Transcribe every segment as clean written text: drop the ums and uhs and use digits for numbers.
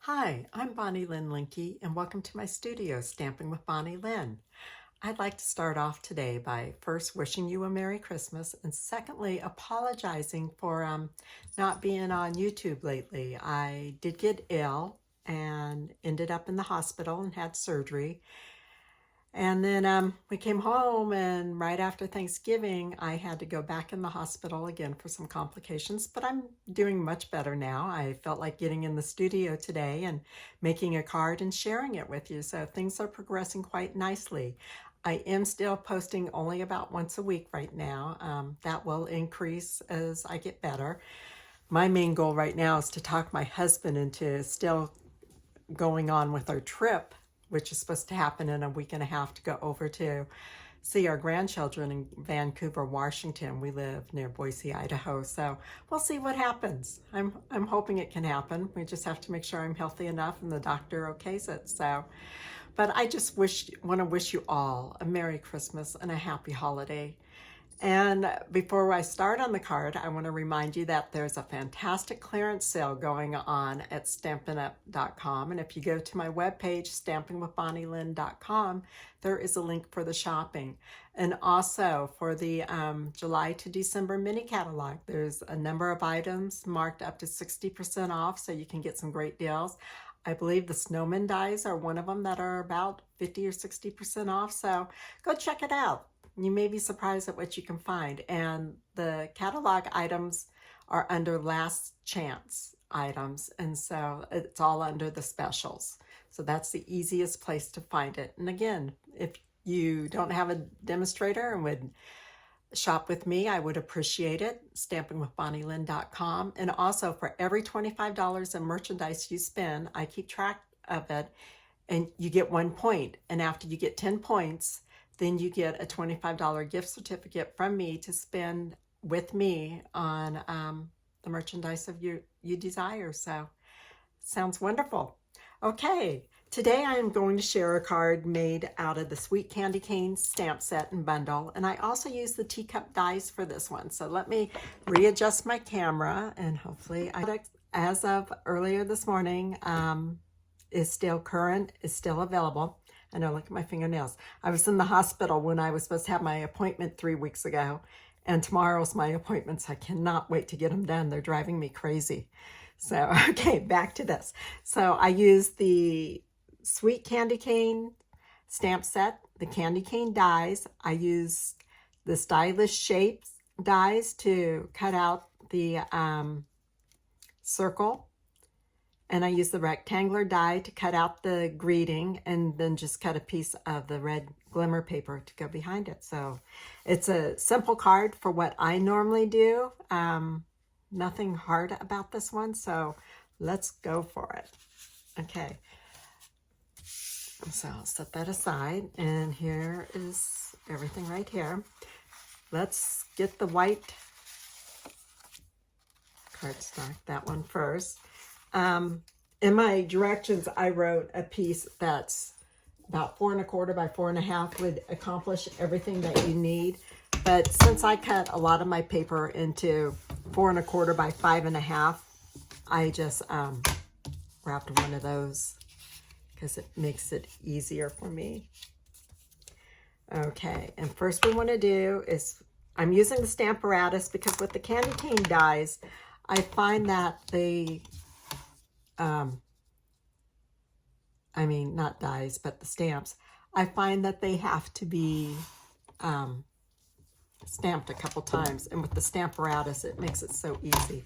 Hi, I'm Bonnie Lynn Linke, and welcome to my studio, Stamping with Bonnie Lynn. I'd like to start off today by first wishing you a Merry Christmas, and secondly, apologizing for not being on YouTube lately. I did get ill and ended up in the hospital and had surgery. And then we came home, and right after Thanksgiving, I had to go back in the hospital again for some complications, but I'm doing much better now. I felt like getting in the studio today and making a card and sharing it with you, so things are progressing quite nicely. I am still posting only about once a week right now. That will increase as I get better. My main goal right now is to talk my husband into still going on with our trip, which is supposed to happen in a week and a half, to go over to see our grandchildren in Vancouver, Washington. We live near Boise, Idaho, so we'll see what happens. I'm hoping it can happen. We just have to make sure I'm healthy enough and the doctor okays it. So, but I just want to wish you all a Merry Christmas and a happy holiday. And before I start on the card, I want to remind you that there's a fantastic clearance sale going on at stampinup.com. And if you go to my webpage, stampingwithbonnielynn.com, there is a link for the shopping. And also for the July to December mini catalog, there's a number of items marked up to 60% off, so you can get some great deals. I believe the snowman dies are one of them that are about 50 or 60% off, so go check it out. You may be surprised at what you can find. And the catalog items are under last chance items, and so it's all under the specials. So that's the easiest place to find it. And again, if you don't have a demonstrator and would shop with me, I would appreciate it. Stampingwithbonnielynn.com. And also, for every $25 in merchandise you spend, I keep track of it, and you get 1 point. And after you get 10 points, then you get a $25 gift certificate from me to spend with me on the merchandise of you desire. So, sounds wonderful. Okay, today I am going to share a card made out of the Sweet Candy Cane stamp set and bundle, and I also use the Teacup dies for this one. So let me readjust my camera, and hopefully, as of earlier this morning, is still current, is still available. I know, look at my fingernails. I was in the hospital when I was supposed to have my appointment 3 weeks ago, and tomorrow's my appointment, so I cannot wait to get them done. They're driving me crazy. So, okay, back to this. So I used the Sweet Candy Cane stamp set, the candy cane dies. I used the stylish shapes dies to cut out the circle. And I used the rectangular die to cut out the greeting, and then just cut a piece of the red glimmer paper to go behind it. So it's a simple card for what I normally do. Nothing hard about this one, so let's go for it. Okay, so I'll set that aside, and here is everything right here. Let's get the white cardstock, that one first. In my directions, I wrote a piece that's about 4 1/4 by 4 1/2 would accomplish everything that you need. But since I cut a lot of my paper into 4 1/4 by 5 1/2, I just wrapped one of those because it makes it easier for me. Okay, and first we want to do is, I'm using the Stamparatus because with the candy cane dies, I find that they I mean, not dies, but the stamps, I find that they have to be stamped a couple times. And with the Stamparatus, it makes it so easy.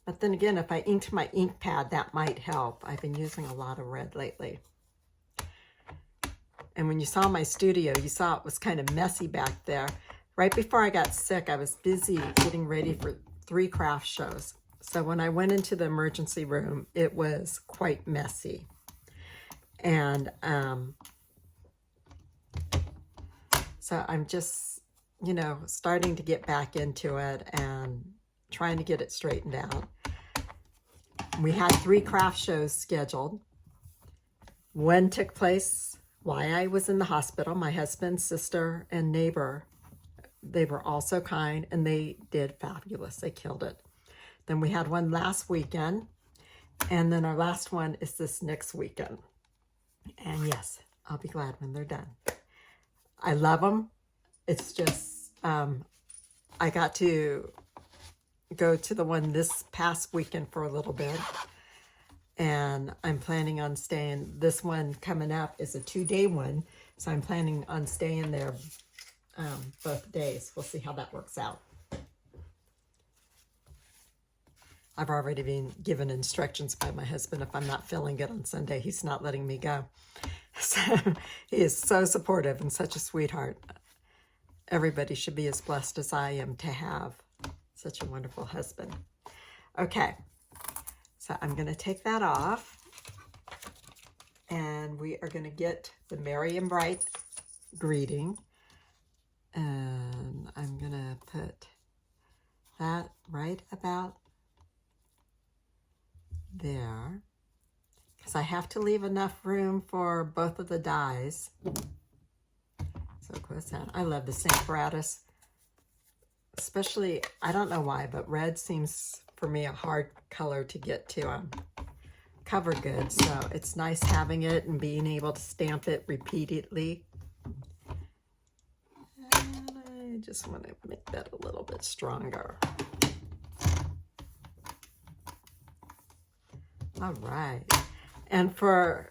But then again, if I inked my ink pad, that might help. I've been using a lot of red lately. And when you saw my studio, you saw it was kind of messy back there. Right before I got sick, I was busy getting ready for 3 craft shows. So when I went into the emergency room, it was quite messy. And so I'm just, you know, starting to get back into it and trying to get it straightened out. We had 3 craft shows scheduled. One took place while I was in the hospital. My husband, sister, and neighbor, they were all so kind, and they did fabulous. They killed it. Then we had one last weekend, And then our last one is this next weekend. And yes, I'll be glad when they're done. I love them. It's just, I got to go to the one this past weekend for a little bit. And I'm planning on staying. This one coming up is a 2-day one. So I'm planning on staying there both days. We'll see how that works out. I've already been given instructions by my husband. If I'm not feeling good on Sunday, he's not letting me go. So he is so supportive and such a sweetheart. Everybody should be as blessed as I am to have such a wonderful husband. Okay, so I'm going to take that off. And we are going to get the Merry and Bright greeting. And I'm going to put that right about there, because I have to leave enough room for both of the dies. So of course that, I love this apparatus, especially, I don't know why, but red seems for me a hard color to get to cover good. So it's nice having it and being able to stamp it repeatedly. And I just want to make that a little bit stronger. All right, and for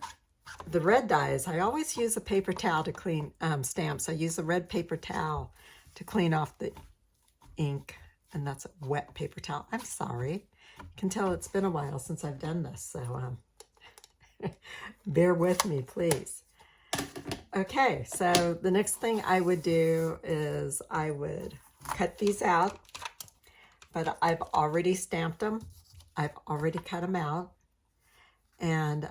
the red dies, I always use a paper towel to clean stamps. I use a red paper towel to clean off the ink, and that's a wet paper towel. I'm sorry. You can tell it's been a while since I've done this, so bear with me, please. Okay, so the next thing I would do is I would cut these out, but I've already stamped them. I've already cut them out. And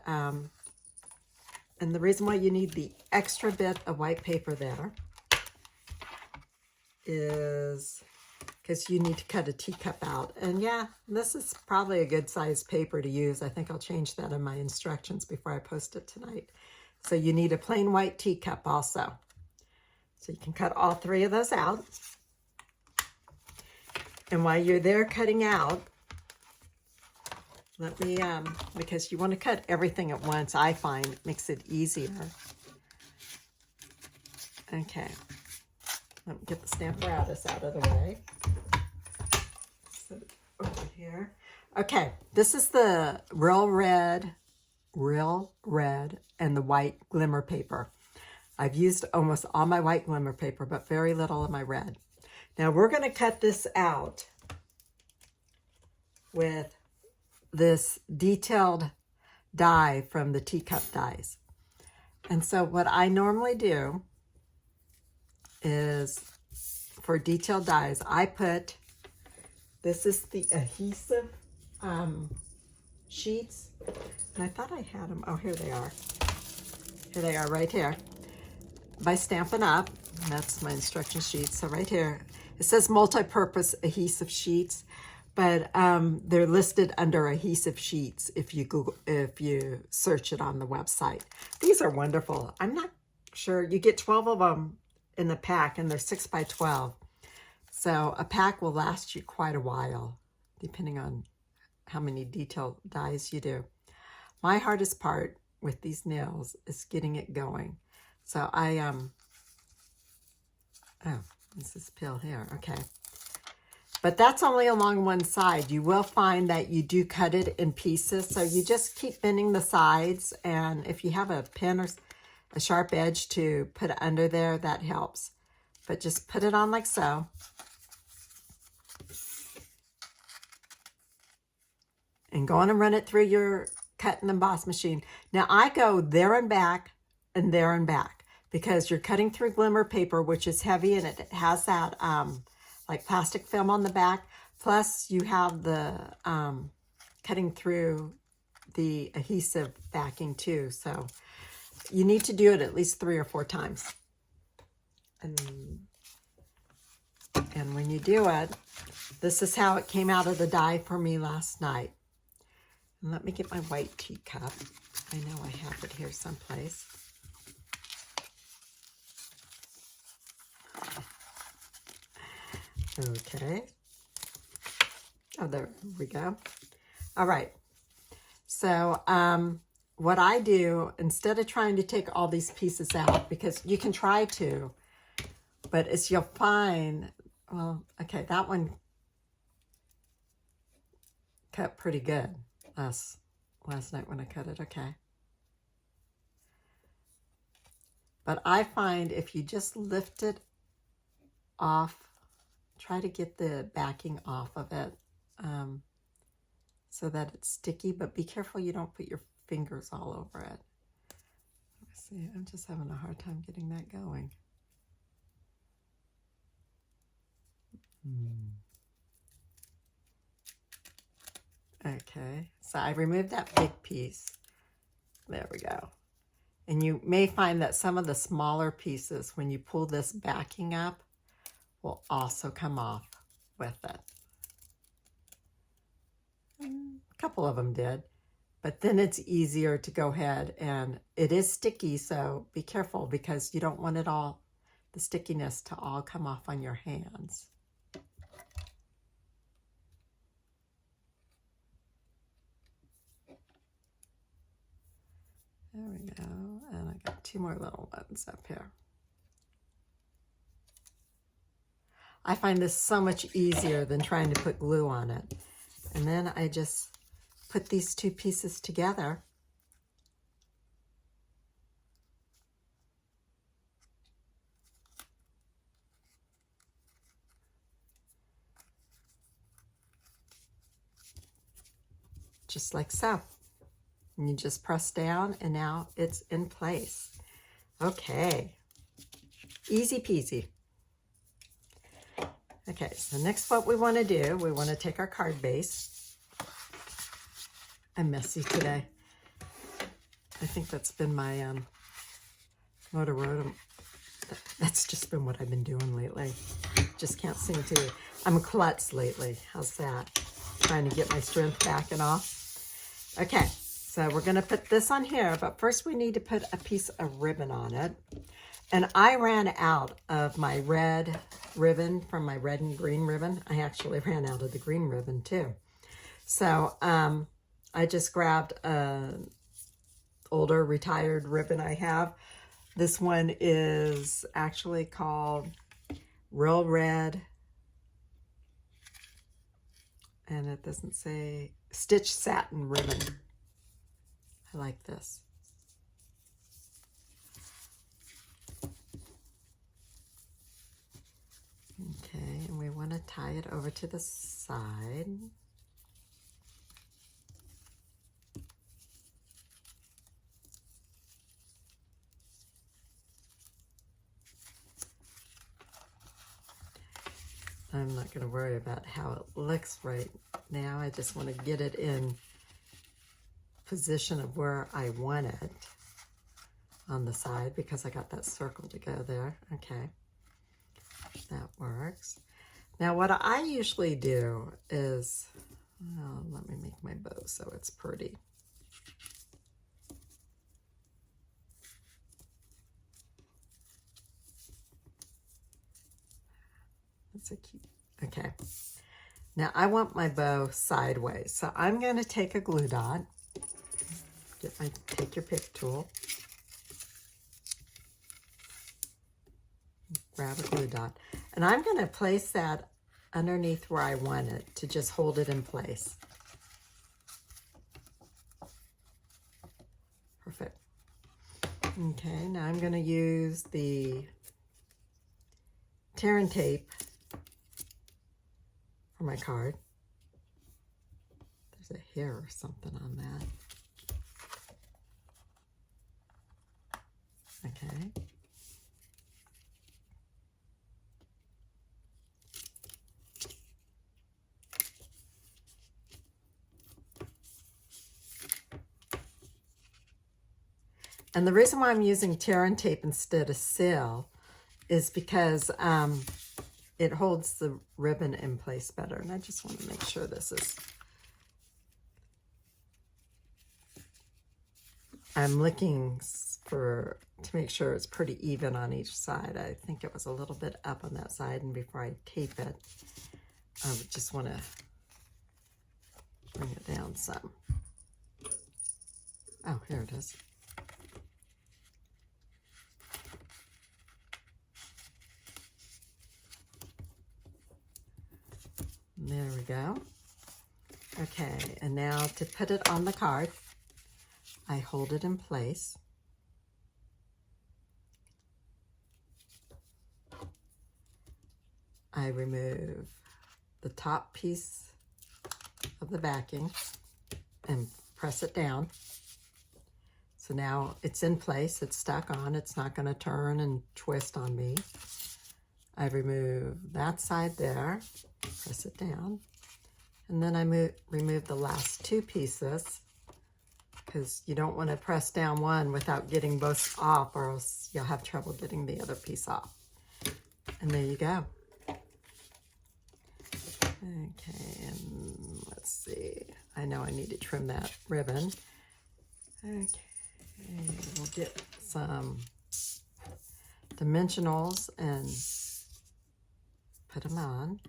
the reason why you need the extra bit of white paper there is because you need to cut a teacup out. And yeah, this is probably a good size paper to use. I think I'll change that in my instructions before I post it tonight. So you need a plain white teacup also. So you can cut all 3 of those out. And while you're there cutting out, let me, because you want to cut everything at once, I find it makes it easier. Okay, let me get the Stamparatus out of the way. So over here. Okay, this is the real red, and the white glimmer paper. I've used almost all my white glimmer paper, but very little of my red. Now we're going to cut this out with this detailed die from the Teacup dies. And so what I normally do is, for detailed dies, I put, this is the adhesive sheets. And I thought I had them. Oh, here they are. Here they are right here. By Stampin' Up. That's my instruction sheet. So right here, it says multi-purpose adhesive sheets. But they're listed under adhesive sheets if you search it on the website. These are wonderful. I'm not sure. You get 12 of them in the pack, and they're 6 by 12. So a pack will last you quite a while, depending on how many detailed dies you do. My hardest part with these nails is getting it going. So I, oh, this is pill here. Okay. But that's only along one side. You will find that you do cut it in pieces. So you just keep bending the sides. And if you have a pin or a sharp edge to put under there, that helps. But just put it on like so. And go on and run it through your cut and emboss machine. Now I go there and back and there and back, because you're cutting through glimmer paper, which is heavy, and it has that like plastic film on the back. Plus you have the cutting through the adhesive backing too. So you need to do it at least 3 or 4 times. And when you do it, this is how it came out of the die for me last night. And let me get my white teacup. I know I have it here someplace. Okay. Oh, there we go. All right. So what I do, instead of trying to take all these pieces out, because you can try to, but as you'll find, well, okay, that one cut pretty good last night when I cut it, okay. But I find if you just lift it off, try to get the backing off of it so that it's sticky, but be careful you don't put your fingers all over it. Let's see, I'm just having a hard time getting that going. Okay, so I removed that big piece. There we go. And you may find that some of the smaller pieces, when you pull this backing up, will also come off with it. A couple of them did, but then it's easier to go ahead, and it is sticky, so be careful because you don't want it all, the stickiness to all come off on your hands. There we go, and I got two more little ones up here. I find this so much easier than trying to put glue on it. And then I just put these two pieces together. Just like so. And you just press down and now it's in place. Okay, easy peasy. Okay, so next what we want to do, we want to take our card base. I'm messy today. I think that's been my Motorola. That's just been what I've been doing lately. Just can't seem to. I'm a klutz lately. How's that? Trying to get my strength back and off. Okay, so we're going to put this on here, but first we need to put a piece of ribbon on it. And I ran out of my red ribbon from my red and green ribbon. I actually ran out of the green ribbon too. So I just grabbed an older retired ribbon I have. This one is actually called Real Red. And it doesn't say stitch satin ribbon. I like this. Okay, and we want to tie it over to the side. I'm not going to worry about how it looks right now. I just want to get it in position of where I want it on the side because I got that circle to go there. Okay. That works. Now what I usually do is, oh, let me make my bow so it's pretty. That's a cute, okay. Now I want my bow sideways, so I'm going to take a glue dot, take your pick tool, grab a glue dot, and I'm going to place that underneath where I want it to just hold it in place. Perfect. Okay, now I'm going to use the tear and tape for my card. There's a hair or something on that. Okay. And the reason why I'm using tear and tape instead of seal is because it holds the ribbon in place better. And I just want to make sure this is, I'm looking to make sure it's pretty even on each side. I think it was a little bit up on that side, and before I tape it, I would just want to bring it down some. Oh, here it is. There we go. Okay, and now to put it on the card, I hold it in place. I remove the top piece of the backing and press it down. So now it's in place, it's stuck on, it's not going to turn and twist on me. I remove that side there, press it down, and then I remove the last two pieces, because you don't want to press down one without getting both off, or else you'll have trouble getting the other piece off. And there you go. Okay, and let's see. I know I need to trim that ribbon. Okay, we'll get some dimensionals and put them on.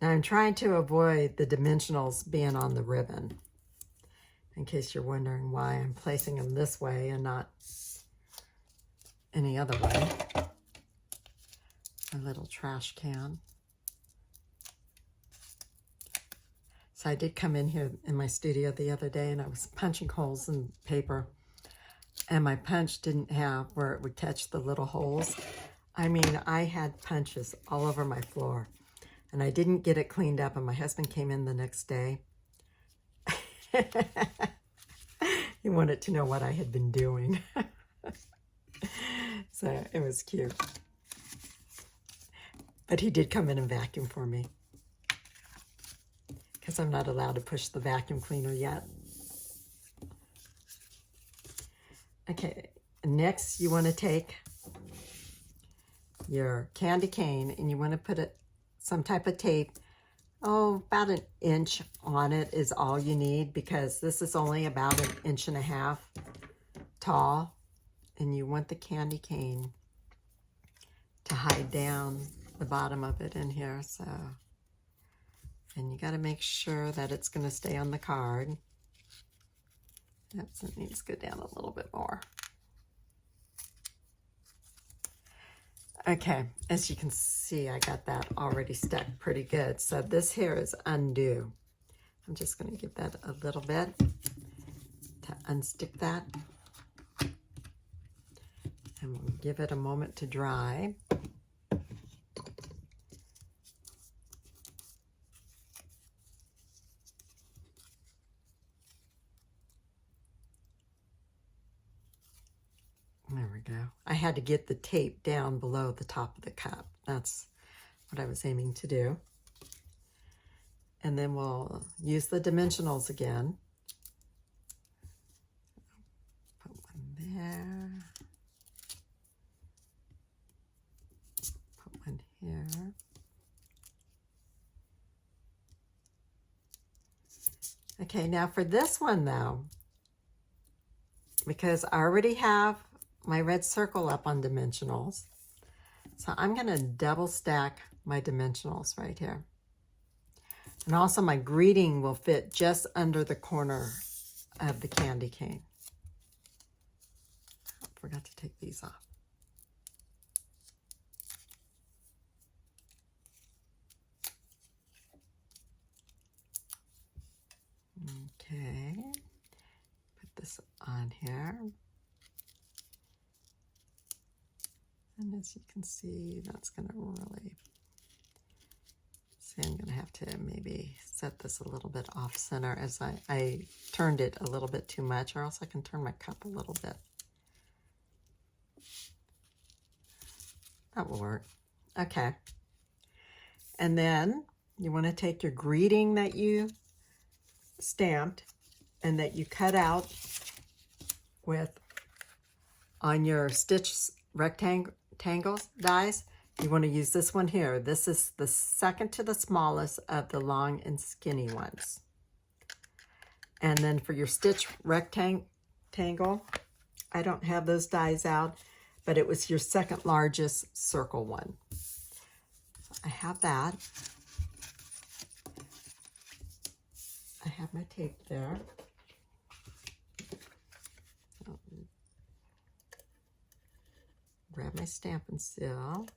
Now I'm trying to avoid the dimensionals being on the ribbon, in case you're wondering why I'm placing them this way and not any other way. A little trash can. So I did come in here in my studio the other day and I was punching holes in paper, and my punch didn't have where it would catch the little holes. I mean, I had punches all over my floor, and I didn't get it cleaned up, and my husband came in the next day. He wanted to know what I had been doing. So it was cute. But he did come in and vacuum for me, because I'm not allowed to push the vacuum cleaner yet. Okay, next you want to take your candy cane and you want to put some type of tape. Oh, about 1 inch on it is all you need, because this is only about 1.5 inches tall, and you want the candy cane to hide down the bottom of it in here. So, and you got to make sure that it's going to stay on the card. Yep, so it needs to go down a little bit more. Okay, as you can see, I got that already stuck pretty good. So this here is undo. I'm just going to give that a little bit to unstick that. And we'll give it a moment to dry. There we go. I had to get the tape down below the top of the cup. That's what I was aiming to do. And then we'll use the dimensionals again. Put one there. Put one here. Okay, now for this one though, because I already have my red circle up on dimensionals, so I'm going to double stack my dimensionals right here. And also my greeting will fit just under the corner of the candy cane. I forgot to take these off. Okay, put this on here. And as you can see, that's going to really, see, I'm going to have to maybe set this a little bit off center, as I turned it a little bit too much, or else I can turn my cup a little bit. That will work. Okay. And then you want to take your greeting that you stamped and that you cut out with on your stitch rectangles dies. You want to use this one here. This is the second to the smallest of the long and skinny ones. And then for your stitch rectangle, I don't have those dies out, but it was your second largest circle one. I have that. I have my tape there. Grab my Stampin' Seal.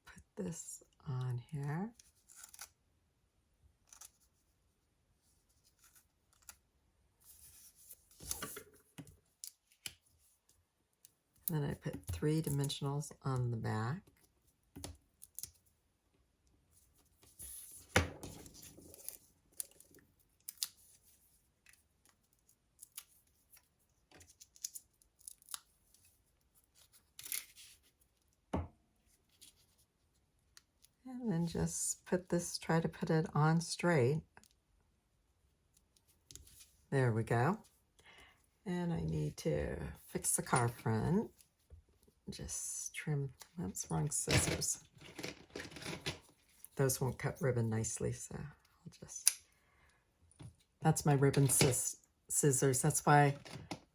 Put this on here. Then I put 3 dimensionals on the back. And then just put this, try to put it on straight. There we go. And I need to fix the card front. Just trim, oops, wrong scissors. Those won't cut ribbon nicely, so I'll just, that's my ribbon scissors. That's why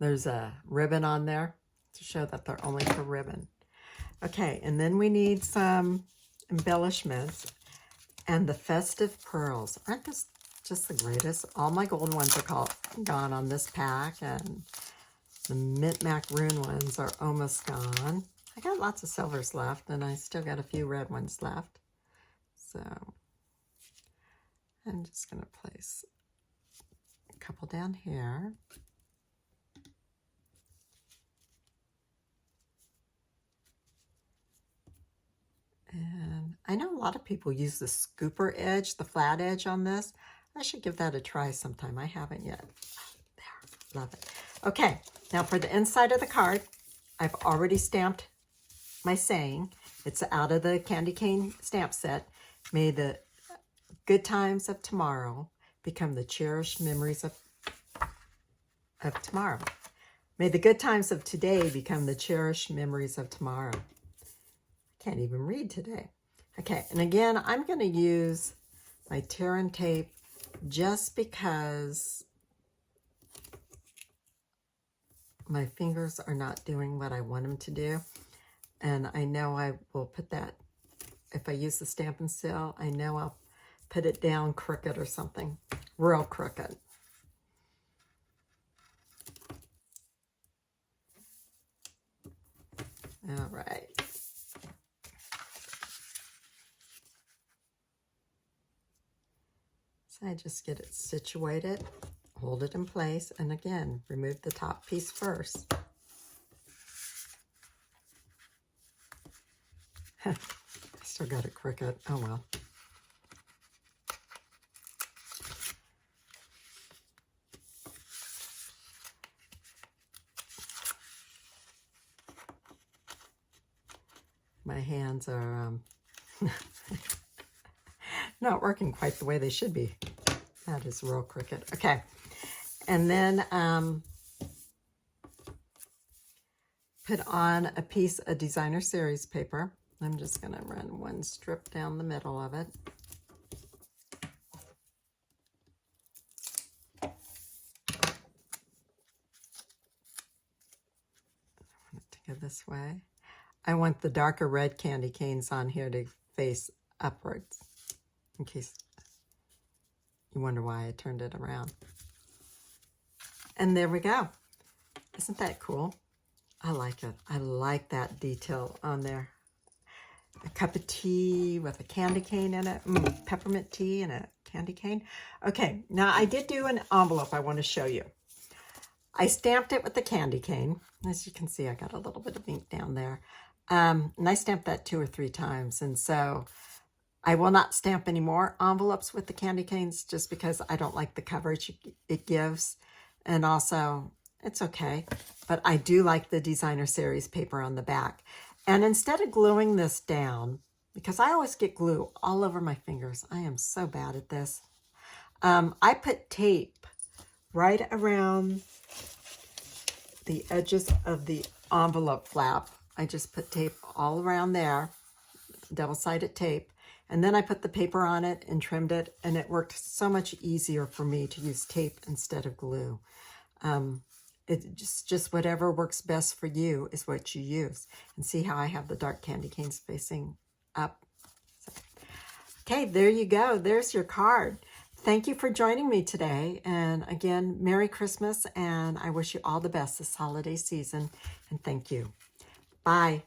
there's a ribbon on there, to show that they're only for ribbon. Okay, and then we need some embellishments, and the festive pearls. Aren't this just the greatest? All my golden ones are gone on this pack, and the mint macaroon ones are almost gone. I got lots of silvers left, and I still got a few red ones left. So I'm just going to place a couple down here. And I know a lot of people use the scooper edge, the flat edge on this. I should give that a try sometime. I haven't yet. There, love it. Okay, now for the inside of the card, I've already stamped my saying. It's out of the candy cane stamp set. May the good times of tomorrow become the cherished memories of tomorrow. May the good times of today become the cherished memories of tomorrow. Can't even read today. Okay, and again, I'm going to use my tear and tape just because my fingers are not doing what I want them to do. And I know I will put that, if I use the Stampin' Seal, I know I'll put it down crooked or something, real crooked. All right. So I just get it situated, hold it in place, and again, remove the top piece first. I still got it crooked. Oh well. My hands are not working quite the way they should be. That is real crooked. Okay. And then put on a piece of designer series paper. I'm just going to run one strip down the middle of it. I want it to go this way. I want the darker red candy canes on here to face upwards, in case you wonder why I turned it around. And there we go. Isn't that cool? I like it. I like that detail on there. A cup of tea with a candy cane in it. Peppermint tea and a candy cane. Okay, now I did do an envelope I want to show you. I stamped it with the candy cane. As you can see, I got a little bit of ink down there. And I stamped that 2 or 3 times. And so I will not stamp any more envelopes with the candy canes just because I don't like the coverage it gives. And also, it's okay. But I do like the designer series paper on the back. And instead of gluing this down, because I always get glue all over my fingers. I am so bad at this. I put tape right around the edges of the envelope flap. I just put tape all around there, double-sided tape. And then I put the paper on it and trimmed it. And it worked so much easier for me to use tape instead of glue. It just whatever works best for you is what you use. And see how I have the dark candy canes facing up. So, okay, there you go. There's your card. Thank you for joining me today. And again, Merry Christmas, and I wish you all the best this holiday season. And thank you. Bye.